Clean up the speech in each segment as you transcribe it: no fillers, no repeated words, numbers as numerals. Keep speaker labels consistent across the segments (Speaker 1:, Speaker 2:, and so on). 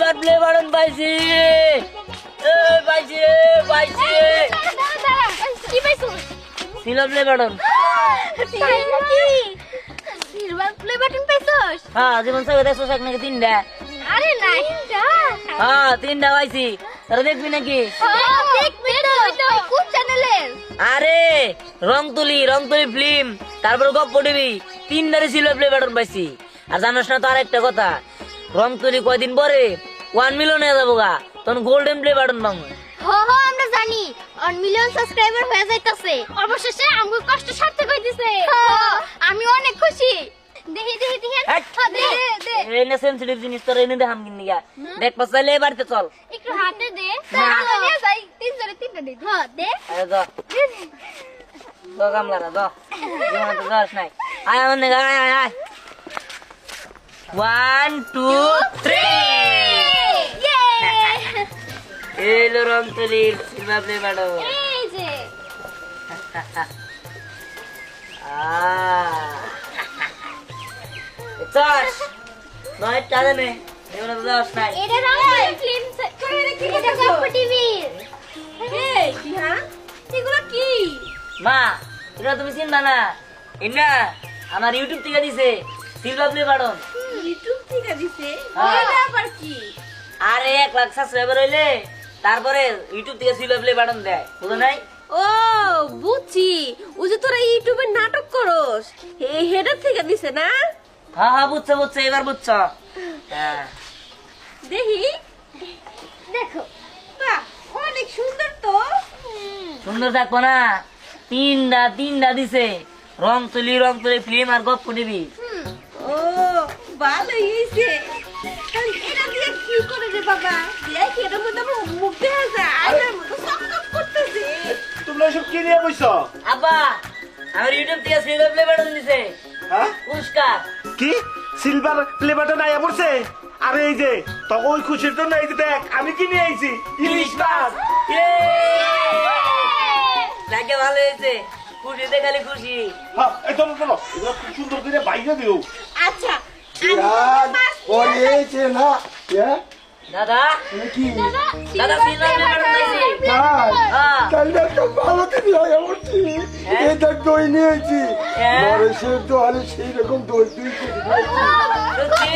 Speaker 1: Silver play button পাইছি। পাইছি পাইছি
Speaker 2: কি পাইছো?
Speaker 1: Silver play button.
Speaker 2: Silver play button পাইছস?
Speaker 1: হ্যাঁ জীবন সাথে দেখছো নাকি তিনটা?
Speaker 2: আরে নাই
Speaker 1: হ্যাঁ তিনটা পাইছি। তোরা দেখবি নাকি?
Speaker 2: দেখবি তো, ওইটা কোন চ্যানেলের?
Speaker 1: আরে রংতুলি ফিল্ম, তারপর গপ্প টিভি, তিনটারে সিলভার প্লে বাটন পাইছি। আর জানোস না তো আরেকটা কথা, রংতুলি কয়দিন পরে 1 মিলিয়ন হয়ে যাবো গা, তখন গোল্ডেন প্লে বাটন পাবো।
Speaker 2: আমরা জানি 1 মিলিয়ন সাবস্ক্রাইবার হয়ে যাইতাছে, অবশেষে আমগো কষ্ট সার্থক হইতেছে। আমি অনেক খুশি। দেখি
Speaker 1: এনে সেনসিটিভ জিনিস তোর এনে দেখাম কিনি গা, দেখ পাছাইলে বাড়িতে চল।
Speaker 2: একটু হাতে দে, তাহলে নিয়ে যাই। তিনটা দে। হ্যাঁ দে।
Speaker 1: আরে যা তো কামলারা যা, জীবনে তো যাস নাই। আয় আমার নেগা, আয় 1 2 3
Speaker 2: ইয়ে!
Speaker 1: এলো রংতুলির সিলভার প্লে বাটন।
Speaker 2: এই যে
Speaker 1: চাস নয় টাকা নে, জীবনে তো যাস নাই।
Speaker 2: এটা রাঙালি ফিল্ম, এটা গপ্প টিভি। এই হ্যাঁ, এগুলো কি?
Speaker 1: মা এটা তুমি চিনবা না, এটা আমার ইউটিউব থেকে দিছে সিলভার প্লে বাটন।
Speaker 2: ইউটিউব থেকে দিছে?
Speaker 1: হ্যাঁ।
Speaker 2: এটা আবার কি?
Speaker 1: আরে 1 লাখ সাবস্ক্রাইবার হইলে তারপরে ইউটিউব থেকে সিলভার প্লে বাটন দেয়, বুঝো নাই?
Speaker 3: ও বুঝছি, ওই যে তোরা ইউটিউবে নাটক করস, হেডার থেকে দিছে না?
Speaker 1: হ্যাঁ বুঝছো এবার বুঝছো। হ্যাঁ
Speaker 3: দেখি,
Speaker 2: দেখো
Speaker 3: বাহ অনেক সুন্দর তো।
Speaker 1: সুন্দর থাকবো না, তিনটা দিছে, রংতুলি ফিল্ম আর গপ্প টিভি।
Speaker 3: ও ভালোই হইছে। তাহলে এটা দিয়ে কি করে রে বাবা? দেখ এটার মধ্যে আমার মুখ দেখা যায়, আয়নার মতো চকচক করতেছে।
Speaker 4: তোমরা সব কি নিয়ে বইছো?
Speaker 1: আব্বা আমার ইউটিউব থেকে সিলভার প্লে বাটন দিছে,
Speaker 4: হ্যাঁ
Speaker 1: পুরস্কার।
Speaker 4: কি সিলভার প্লে বাটন আইয়া পড়ছে? আরে এই যে তো ওই খুশির জন্য এই যে দেখ আমি কি নিয়ে আইছি, ইলিশ মাছ।
Speaker 1: লাগে ভালো হয়েছে, খুশিতে খালি খুশি।
Speaker 4: হ্যাঁ এই চলো এগুলো খুব সুন্দর করে বাইরে দিও।
Speaker 3: আচ্ছা
Speaker 5: পড়িয়েছে না
Speaker 1: দাদা
Speaker 5: কি
Speaker 1: দাদা সিলভার প্লে বাটন পাইছি। হ্যাঁ
Speaker 5: তাহলে একটা ভালো দিন লাগে বলছি এটা দই নিয়েছি নরেশের দোয়ারে সেই রকম দই তুই
Speaker 1: সত্যি?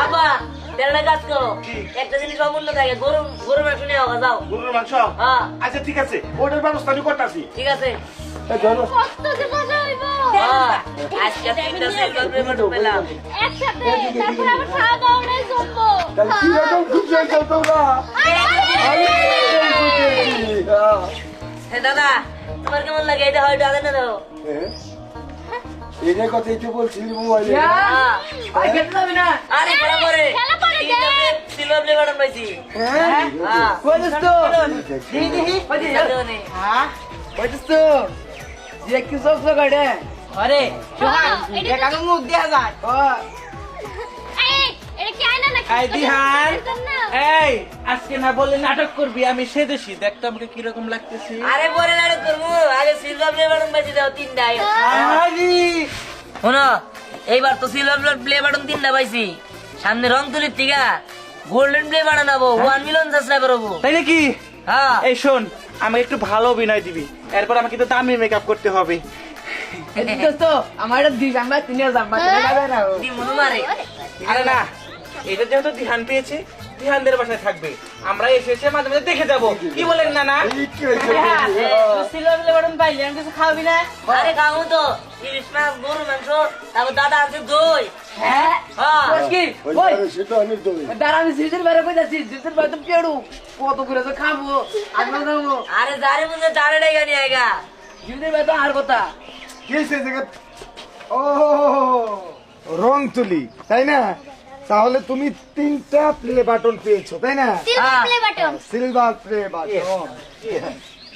Speaker 1: আব্বা তেলটা কাজ করো, একটা জিনিস অমূল্য থাকে, গরু মাংস নিয়ে আওয়া যাও।
Speaker 4: গরুর মাংস?
Speaker 1: হ্যাঁ
Speaker 4: আচ্ছা ঠিক আছে, ওটার ব্যবস্থা আমি করতেছি।
Speaker 1: ঠিক আছে।
Speaker 2: কত যে মজা হইব
Speaker 1: হ্যাঁ আজকে 3টা সিলভার প্লে বাটন পেলাম।
Speaker 2: একসাথে। তারপর আবার খাওয়া দাওয়া নাই জমবো।
Speaker 5: তাহলে কি রকম খুশি হয়েছে তোমরা আমি খুশি
Speaker 1: হ্যাঁ দাদা তোমার কেমন লাগে, এটা হয়তো আদে না দাও।
Speaker 5: এদের কথাই তো বলছিলি মোবাইলে
Speaker 1: হ্যাঁ আরে খেলা করে
Speaker 2: খেলা করে দে।
Speaker 1: সিলভার প্লে বাটন পাইছি। হ্যাঁ সাথে মানে। আরে
Speaker 2: এই, এটা কি আয়না নাকি?
Speaker 6: এই দিহান,
Speaker 2: এরকম না।
Speaker 6: এই আজকে না বললে নাটক করবি, আমি সেদেছি, দেখ তো আমাকে কিরকম লাগতেছে।
Speaker 1: আরে পরে নাটক করবো, আগে সিলভার প্লে বাটন পাইছি দাও 3টা। শোনো এইবার তো সিলভার প্লে বাটন 3টা পাইছি, সামনে রংতুলির থেকে গোল্ডেন প্লে বাটন হবো, 1 মিলিয়ন সাবস্ক্রাইবার হবো।
Speaker 6: তাই নাকি?
Speaker 1: হ্যাঁ
Speaker 6: এই শোন, আমাকে একটু ভালো অভিনয় দিবি, এরপর আমাকে তো দামি মেকআপ করতে হবে।
Speaker 1: দি মনু মারে।
Speaker 6: আরে না, এটা যেহেতু ধ্যান পেয়েছে, ধ্যানদের বাসায় থাকবে, আমরা এসে এসে মাঝে মাঝে দেখে যাবো, কি বলেন না না?
Speaker 1: সিলভার প্লে বাটন পাইলে আমি কিছু খাওয়াবি না? আরে খাবো তো, ইলিশ মাছ, গরু মাংস, তারপর দাদা আছে দই। হ্যাঁ
Speaker 5: সেটা অনেক দই
Speaker 1: আরে যারে মধ্যে দাঁড়ে ডেকে নিয়ে আয়গা।
Speaker 5: কি সেই জায়গা ও রং তুলি তাই না? তাহলে তুমি 3টা প্লে বাটন পেয়েছো তাই না?
Speaker 2: Silver play button.
Speaker 5: Silver play button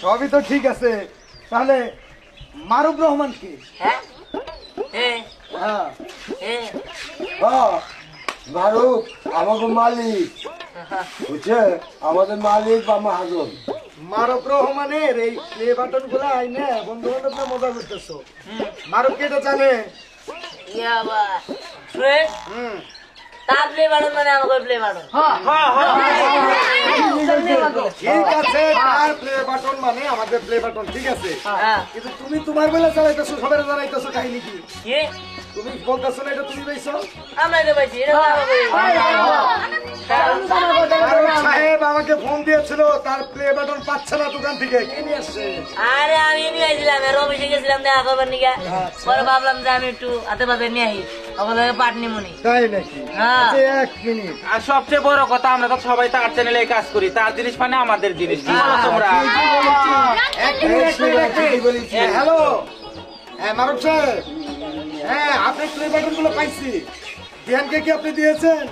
Speaker 5: সবই তো ঠিক আছে। তাহলে মারুফ রহমান কি?
Speaker 1: হ্যাঁ হ্যাঁ
Speaker 5: হ্যাঁ
Speaker 1: হ্যাঁ
Speaker 5: মারুফ আমাকে মালিক বুঝছে, আমাদের মালিক বা মহাজন মারুফ রহমানের এই প্লে বাটন গুলা আইনে বন্ধু বান্ধব মজা করতেছো। মারুফ কে এটা জানে?
Speaker 1: ইয়া বা শুনে তার প্লে বাটন মানে আমাকে প্লে বাটন।
Speaker 5: ঠিক আছে, তার প্লে বাটন মানে আমাদের প্লে বাটন, ঠিক আছে।
Speaker 1: হ্যাঁ।
Speaker 5: কিন্তু তুমি তোমার বেলা চালাইতেছো, সবার জানাইতেছো কাহিনী কি?
Speaker 1: কি?
Speaker 5: তুমি বলতেছো না এটা তুমি পাইছো?
Speaker 1: আমরা তো পাইছি, এটা তো আমাকে।
Speaker 5: ফারুক সাহেব আমাকে ফোন দিয়েছিল, তার প্লে বাটন পাচ্ছে না দোকান থেকে, কে নিয়ে আসছে?
Speaker 1: আরে আমি নিয়ে আসছিলাম, আর অফিসে গেছিলাম দেখা করবার নিকে। পরে ভাবলাম যে আমি একটু হাতে পাতে নিয়ে আসি, ওখান থেকে পাটনি মনি।
Speaker 5: তাই নাকি?
Speaker 1: হ্যাঁ।
Speaker 5: আচ্ছা, এক মিনিট।
Speaker 6: আর সবচেয়ে বড় কথা, আমরা তো সবাই তার চ্যানেলে কাজ করি, তার জিনিস মানে আমাদের জিনিস, কি বলো তোমরা?
Speaker 5: হ্যালো, হ্যাঁ মারুফ সাহেব, হ্যাঁ আপনি প্লে বাটন গুলো পাইছি, ধ্যানকে কি আপনি দিয়েছেন?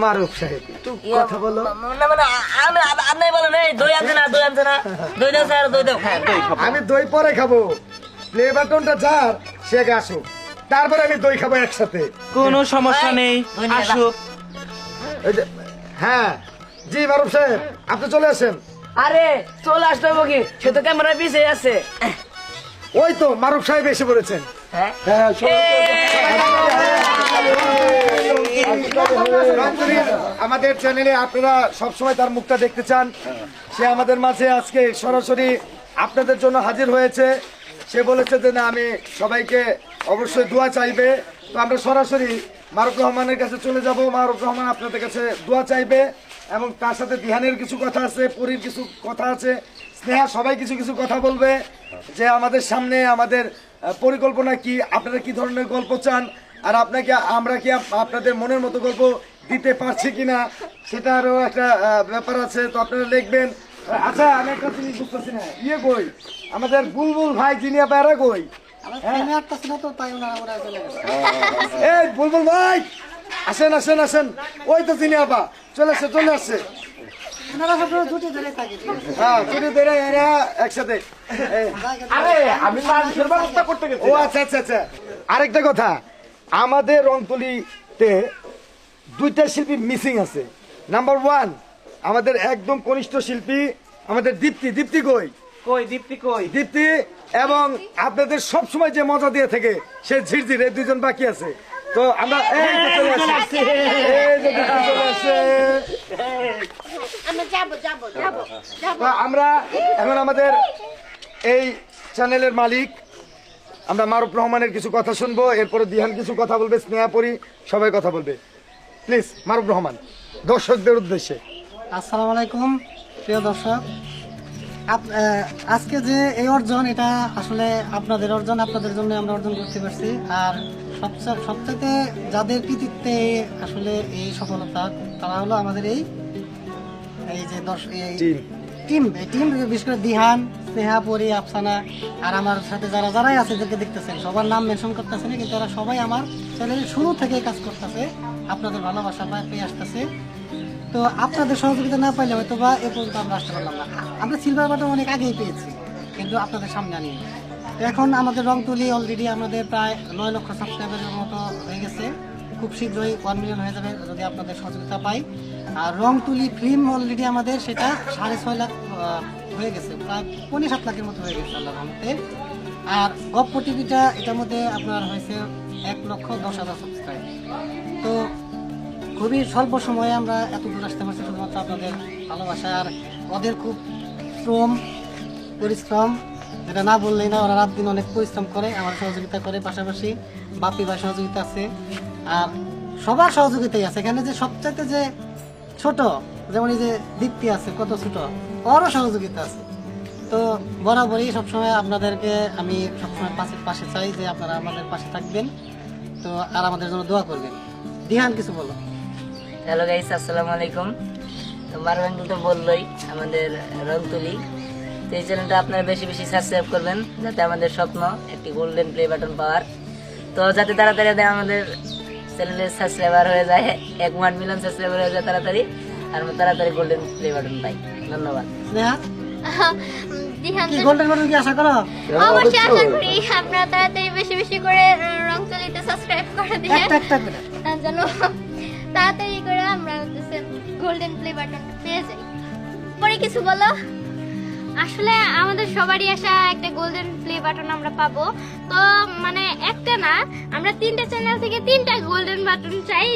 Speaker 5: মারুফ সাহেব একটু কথা বলো।
Speaker 1: না মানে আপনি বলেন, এই দই আনছে না, দই আনছে না, দই দাও স্যার, দই দাও।
Speaker 6: হ্যাঁ, দই খাবো।
Speaker 5: আমি দই পরে খাবো, প্লে বাটনটা যার সে আগে আসুক, তারপরে আমি দই খাবো একসাথে।
Speaker 6: কোনো সমস্যা নেই,
Speaker 1: দই নিয়ে যা।
Speaker 6: আসুক।
Speaker 5: এই যে, হ্যাঁ জি মারুফ সাহেব আপনি চলে আসেন।
Speaker 7: আরে চলে আসতে হবে কি, সে তো ক্যামেরা পিছিয়ে আছে।
Speaker 5: ওই তো মারুফ সাহেব এসে পড়েছেন।
Speaker 1: হ্যাঁ
Speaker 5: হ্যাঁ, আমাদের চ্যানেলে আপনারা সবসময় তার মুখটা দেখতে চান, সে আমাদের মাঝে আজকে সরাসরি আপনাদের জন্য হাজির হয়েছে। সে বলেছে যে না, আমি সবাইকে অবশ্যই দোয়া চাইবে, তো আমরা সরাসরি মারুফ রহমানের কাছে চলে যাব। মারুফ রহমান আপনাদের কাছে দোয়া চাইবে, এবং তার সাথে দিহানের কিছু কথা আছে, পরীর কিছু কথা আছে, স্নেহা, সবাই কিছু কিছু কথা বলবে যে আমাদের সামনে আমাদের পরিকল্পনা কি, আপনারা কি ধরনের গল্প চান, আর আপনাকে আমরা কি আপনাদের মনের মতো গল্প দিতে পারছি কিনা, সেটারও একটা ব্যাপার আছে, তো আপনারা লিখবেন। আচ্ছা, আমি একটা জিনিস বুঝতেছি না, ইয়ে কই আমাদের বুলবুল ভাই, জিনিয়া পায়রা কই? এই বুলবুল ভাই, আসেন আসেন আসেন, ওই তো জিনিয়া পা চলে আসছে, চলে আসছে। হ্যাঁ, ছুটি ধরে এরা একসাথে।
Speaker 4: আরে আমি মানুষের ব্যবস্থা করতে গেছি।
Speaker 5: ও আচ্ছা আচ্ছা আচ্ছা, আরেকটা কথা, আমাদের রংতুলিতে দুইটা শিল্পী মিসিং আছে। নাম্বার ওয়ান, আমাদের একদম কনিষ্ঠ শিল্পী আমাদের দীপ্তি। দীপ্তি কই?
Speaker 6: কই দীপ্তি, কই?
Speaker 5: দীপ্তি, এবং আপনাদের সব সময় যে মজা দিয়ে থাকে সে ঝিরঝির, এই দুজন বাকি আছে। তো আমরা এই যে চলে আসছি, এই যে দীপ্তি চলে আসছে।
Speaker 2: আমরা যাবো যাবো যাবো যাবো।
Speaker 5: তো আমরা এখন আমাদের এই চ্যানেলের মালিক আমরা মারুফ রহমানের কিছু কথা শুনবো, এরপরে দিহান কিছু কথা বলবে, স্নেহা পরি সবাই কথা বলবে। প্লিজ মারুফ রহমান দর্শকদের উদ্দেশ্যে।
Speaker 8: আসসালামু আলাইকুম প্রিয় দর্শক, আজকে যে এই অর্জন, এটা আসলে আপনাদের অর্জন, আপনাদের জন্য আমরা অর্জন করতে পারছি। আর সবচেয়ে যাদের কৃতিত্বে আসলে এই সফলতা, তারা হলো আমাদের এই যে টিম, বিশেষ করে দিহান, স্নেহা, পরি, আফসানা, আর আমার সাথে যারাই আছে, এদেরকে দেখতেছেন, সবার নাম মেনশন করতেছে না, কিন্তু এরা সবাই আমার চ্যানেলের শুরু থেকে কাজ করতেছে, আপনাদের ভালোবাসা পেয়ে আসতেছে। তো আপনাদের সহযোগিতা না পাইলে হয়তো বা এ পর্যন্ত আমরা আসতে পারলাম না। আমরা সিলভার বাটন অনেক আগেই পেয়েছি, কিন্তু আপনাদের সামনে আনি। তো এখন আমাদের রংতুলি অলরেডি আমাদের প্রায় 9 লক্ষ সাবস্ক্রাইবারের মতো হয়ে গেছে। খুব শীঘ্রই 1 মিলিয়ন হয়ে যাবে যদি আপনাদের সহযোগিতা পাই। আর রংতুলি ফিল্ম অলরেডি আমাদের সেটা 6.5 লাখ হয়ে গেছে, প্রায় 7 লাখের মতো হয়ে গেছে আল্লাহর রহমতে। আর গপ্প টিভিটা এটার মধ্যে আপনার হয়েছে 1,10,000 সাবস্ক্রাইব। তো খুবই স্বল্প সময়ে আমরা এত দূর আসতে পারছি শুধুমাত্র আপনাদের ভালোবাসা আর ওদের খুব পরিশ্রম, যেটা না বললেই না। ওরা রাত দিন অনেক পরিশ্রম করে, আমার সহযোগিতা করে, পাশাপাশি বাপি ভাই সহযোগিতা আছে, আর সবার সহযোগিতাই আছে। এখানে যে সবচাইতে যে ছোট, যেমন এই যে দীপ্তি আছে, কত ছোট, ওরও সহযোগিতা আছে। তো বরাবরই সবসময় আপনাদেরকে আমি সবসময় পাশে চাই যে আপনারা আমাদের পাশে থাকবেন, তো আর আমাদের জন্য দোয়া করবেন। দিহান কিছু বলো।
Speaker 1: হ্যালো গাইস, আসসালামু আলাইকুম। তো মারওয়ান তো বললোই আমাদের রংতুলি, তো এই চ্যানেলটা আপনারা বেশি বেশি সাবস্ক্রাইব করবেন, যাতে আমাদের স্বপ্ন একটি গোল্ডেন প্লে বাটন পাওয়ার, তো যাতে তাড়াতাড়ি আমাদের চ্যানেলের সাবস্ক্রাইবার হয়ে যায়, 1 মিলিয়ন সাবস্ক্রাইবার হয়ে যায় তাড়াতাড়ি, আর আমরা তাড়াতাড়ি গোল্ডেন প্লে বাটন পাই। ধন্যবাদ।
Speaker 8: স্নেহা,
Speaker 2: দিহান
Speaker 8: কি গোল্ডেন বাটন কি আশা করো?
Speaker 2: অবশ্যই আশা করি আপনারা তাড়াতাড়ি বেশি বেশি করে রংতুলিতে সাবস্ক্রাইব করে দিবেন,
Speaker 8: একটা করে।
Speaker 2: যেন তাড়াতাড়ি করে আমরা গোল্ডেন প্লে বাটনটা পেয়ে যাই। পরে কিছু বলো? আসলে আমাদের সবারই আশা একটা গোল্ডেন প্লে বাটন আমরা পাবো। তো মানে একটা না, আমরা 3টা চ্যানেল থেকে 3টা গোল্ডেন বাটন চাই।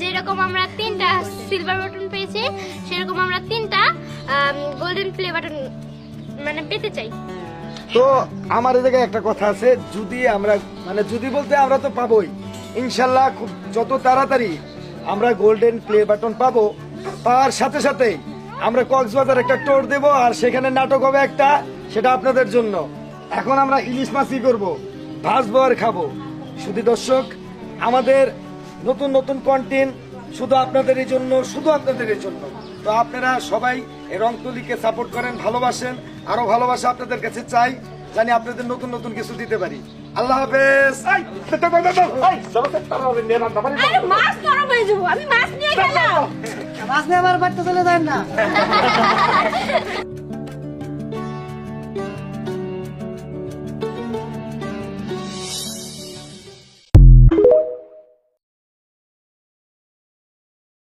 Speaker 2: যেরকম আমরা 3টা সিলভার বাটন পেয়েছি, সেরকম আমরা 3টা গোল্ডেন প্লে বাটন মানে পেতে চাই।
Speaker 5: তো আমার এই জায়গায় একটা কথা আছে, যদি আমরা মানে যদি বলতে আমরা তো পাবোই ইনশাল্লাহ, খুব যত তাড়াতাড়ি আমরা গোল্ডেন প্লে বাটন পাবো, তার সাথে সাথেই আমরা কক্সবাজার একটা টোর দেব, আর সেখানে নাটক হবে একটা, সেটা আপনাদের জন্য। এখন আমরা ইলিশ মাছই করবো, ভাজবো আর খাবো। শুধু দর্শক, আমাদের নতুন নতুন কন্টেন্ট শুধু আপনাদের এই জন্য, শুধু আপনাদের এই জন্য। তো আপনারা সবাই এই রংতুলিকে সাপোর্ট করেন, ভালোবাসেন, আরো ভালোবাসা আপনাদের কাছে চাই, জানি আপনাদের নতুন নতুন কিছু দিতে পারি। আল্লাহ হাফেজ।
Speaker 4: এই, দাও, দাও, দাও, এই, চলো, তারা হবে, নিয়ে রান্না বাড়ি
Speaker 3: আরে মাছ নরম হয়ে যাবো, আমি মাছ নিয়ে গেলাম।
Speaker 8: মাছ নিয়ে আবার বাড়তে চলে যায় না।